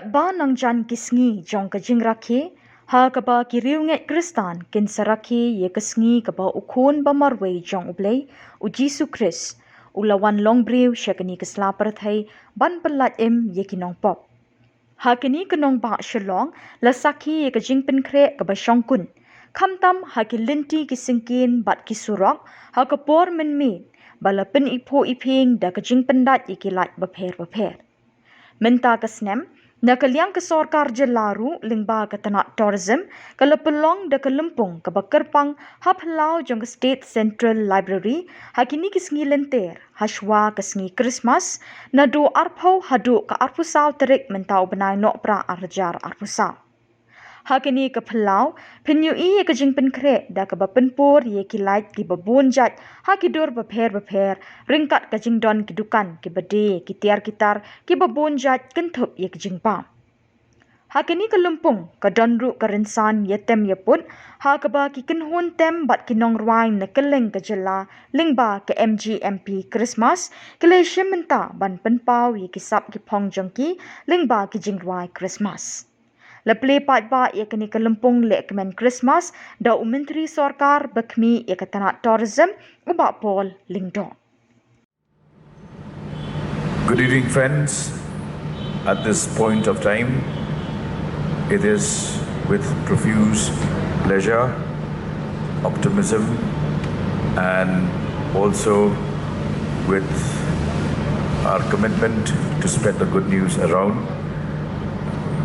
Kat ba nang jan kisngi jong ka Jingrakhie, ha ka ba ki riunget Kristan kin saraki ye kisngi ka ba ukun ba marway jong ublay, u Jisu Kris, ulawan long briw syakani keslapar thai ban pelat ye kinong pop. Ha kini kenong ba Shillong, la saki ye ka jingpen kre ka ba syongkun. Kamtam ha ki linti ki singkin bat ki surok, ha ka por men me, bala pen ipo iping da ka jingpen dat ye ki lat baper. Menta ka snem, na kaliang ke Sorkar jelaru lingba ke tanak tourism kalau pelong da ke lempung ke bakerpang hap lau jong ke State Central Library hakini ke sengi lenter haswa ke sengi Khristmas na do arpau hadu ke arpusau terik mentau benai nok pra arjar arpusau. Hakini ke pelau penyui ke jingpen kre da ke bapenpur ye ki light ki babunjat hakidur baper ringkat ke jingdon ki dukan ki bade ki tiar kitar ki babunjat kentup ye ki jingpa. Hakini ke lumpung ke donru ke rinsan yetem yeput ha ke ba ki kenhun tem bat ki nongruain na keleng ke jela lingba ke MGMP Khristmas ke le shimenta ban penpau ye ki sap ki pong jongki lingba ki jingruai Khristmas. Leple pat ba ye kini ke lempung le kemen Khristmas da Menteri Sorkar bekmi ye ke tanak tourism uba Paul Lingdon. Good evening, friends. At this point of time, it is with profuse pleasure, optimism, and also with our commitment to spread the good news around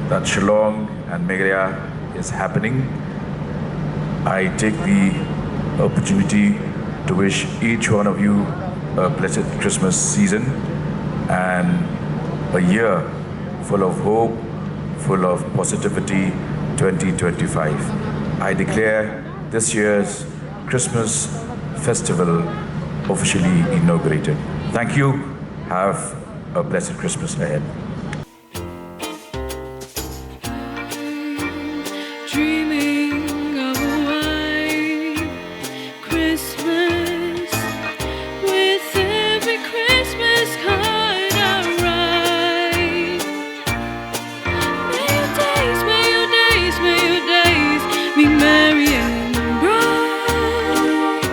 that Shillong and Meghalaya is happening. I take the opportunity to wish each one of you a blessed Christmas season and a year full of hope, full of positivity 2025. I declare this year's Christmas festival officially inaugurated. Thank you. Have a blessed Christmas ahead. Dreaming of a white Christmas with every Christmas card I write. May your days be merry and bright,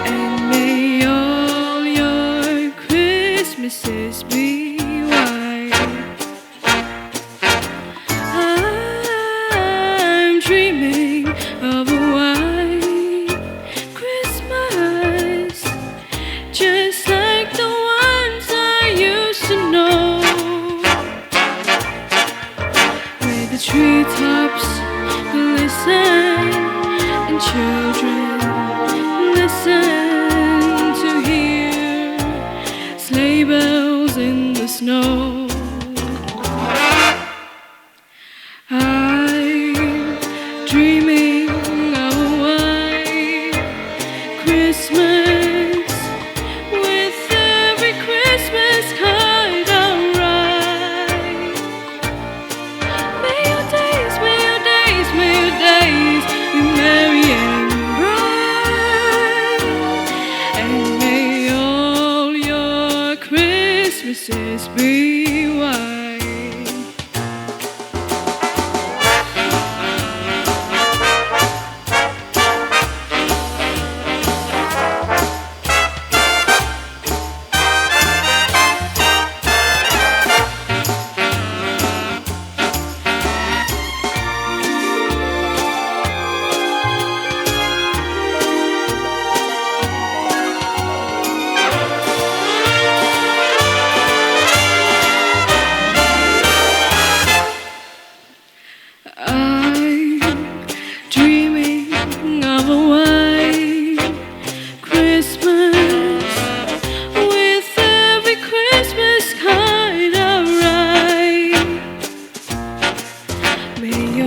and may all your Christmases be white. Dreaming of a white Christmas, just like the ones I used to know, where the treetops glisten and children listen to hear sleigh bells in the snow. Dreaming of a white Christmas with every Christmas card I write. May your days be merry and bright, and may all your Christmases be white.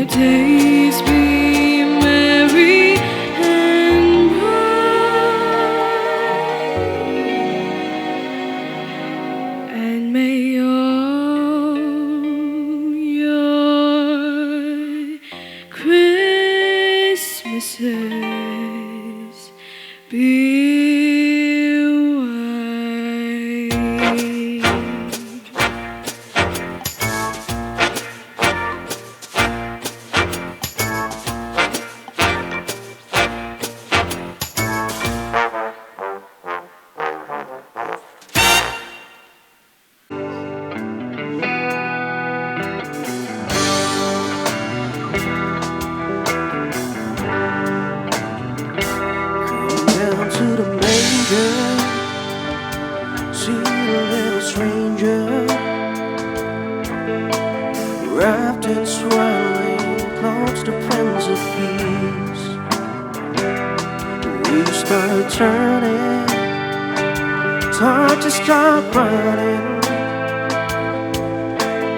Days be merry and bright, and may all your Christmases be white. start turning, torches start burning.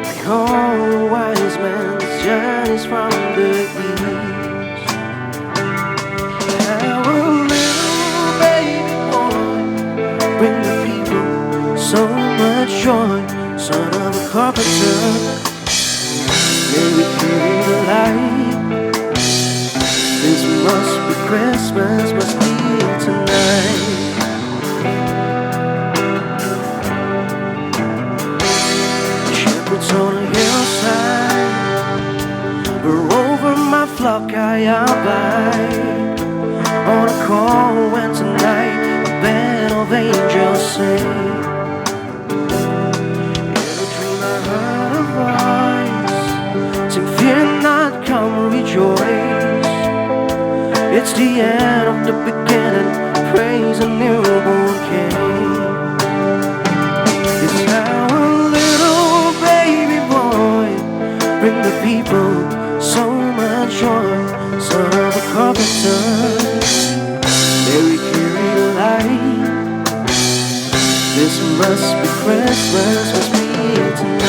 Behold, the wise man's journeys from the east. How a little baby boy bring the people so much joy. Son of a carpenter, may we carry the light. This must be Christmas, must be tonight. Shepherds on a hillside, or over my flock I abide. On a cold winter night, a band of angels sing. Sing, fear not, come rejoice. It's the end of the beginning, praise a newborn King. It's now a little baby boy bring the people so much joy. Son of a carpenter, Mary carry the light. This must be Christmas, must be tonight.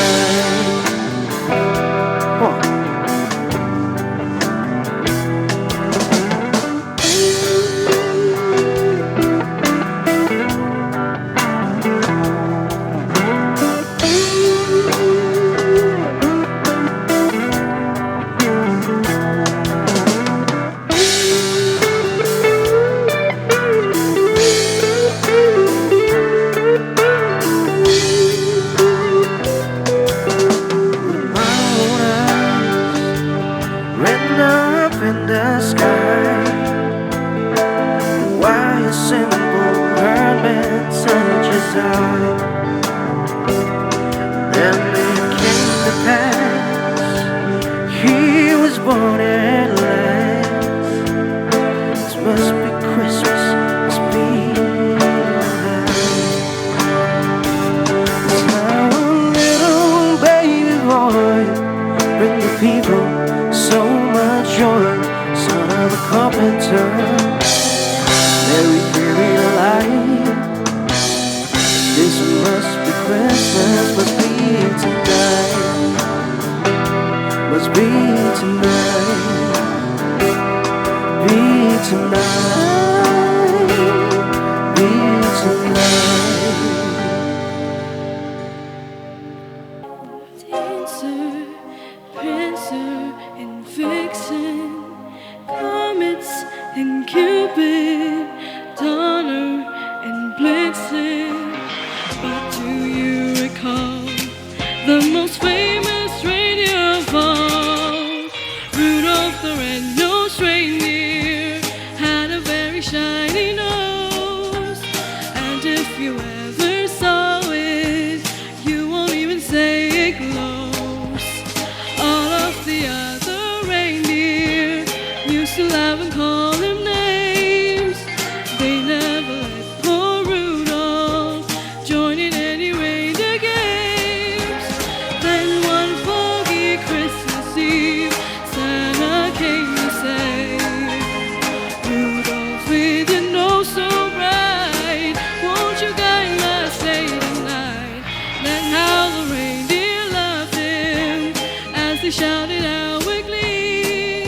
Shouted out with glee,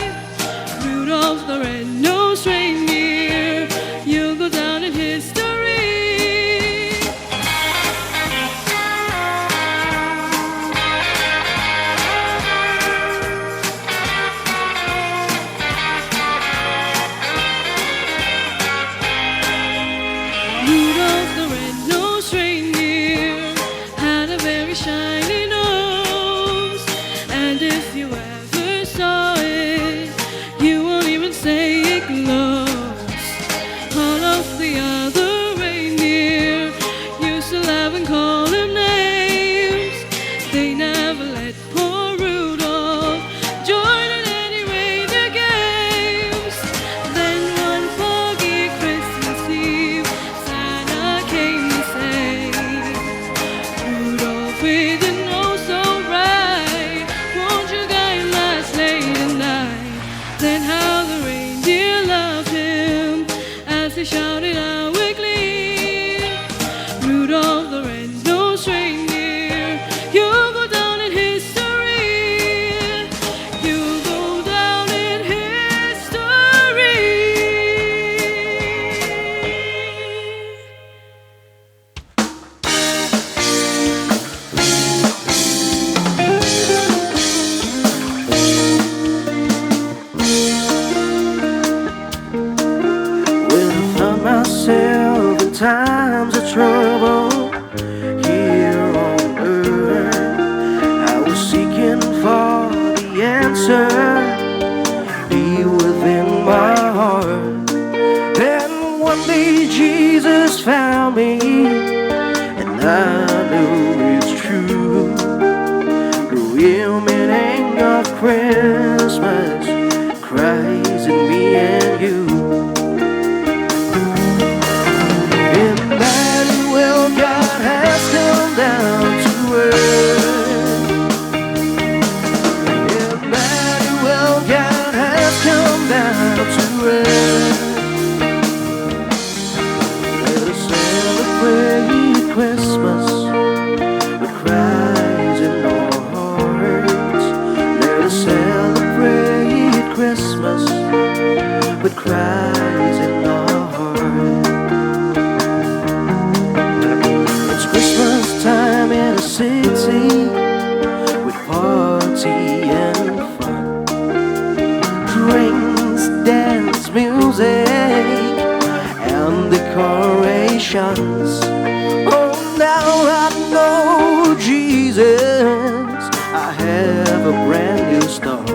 Rudolph the red-nosed they shouted out with glee. Rudolph the red-nosed reindeer, you'll go down in history. You'll go down in history. When I found myself in times of trouble here on earth, I was seeking for the answer deep within my heart. Then one day Jesus found me, and I knew it's true. The real meaning of Christmas, Christ in me and you. Emmanuel, God has come down to earth. Emmanuel, God has come down to earth. Let us celebrate Christmas with cries in our hearts. Let us celebrate Christmas with cries in our hearts. It's Christmas time in a city with party and fun, drinks, dance, music, and decorations. Oh, now I know Jesus, I have a brand new start.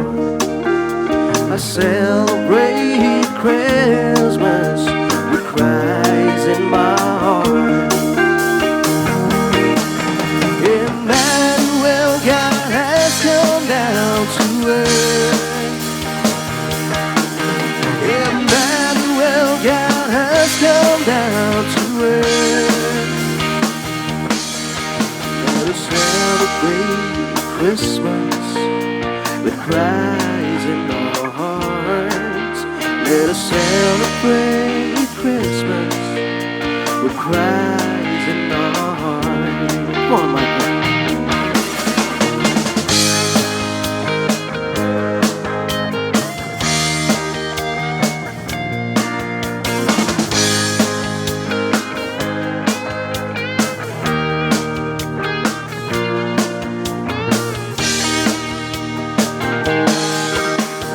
I celebrate Christmas with cries in my heart. Emmanuel, God has come down to earth. Emmanuel, God has come down to earth. Let us celebrate Christmas with cries in our hearts. Let us celebrate Christmas with cries in our hearts. Come on, Michael.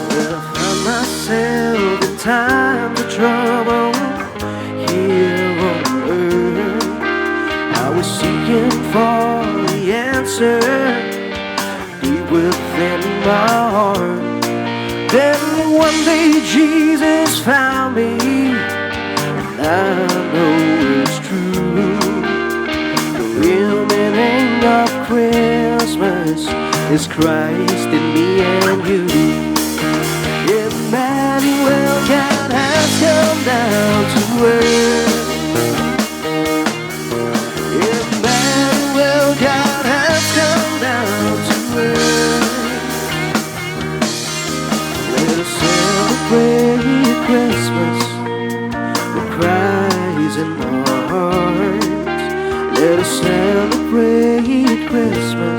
When I found myself in times of trouble here on earth, I was seeking for the answer deep within my heart. Then one day Jesus found me, and I know it's true. The real meaning of Christmas is Christ in me and you. Emmanuel, God has come down to earth. Emmanuel, God has come down to earth. Let us celebrate Christmas with cries in our hearts. Let us celebrate Christmas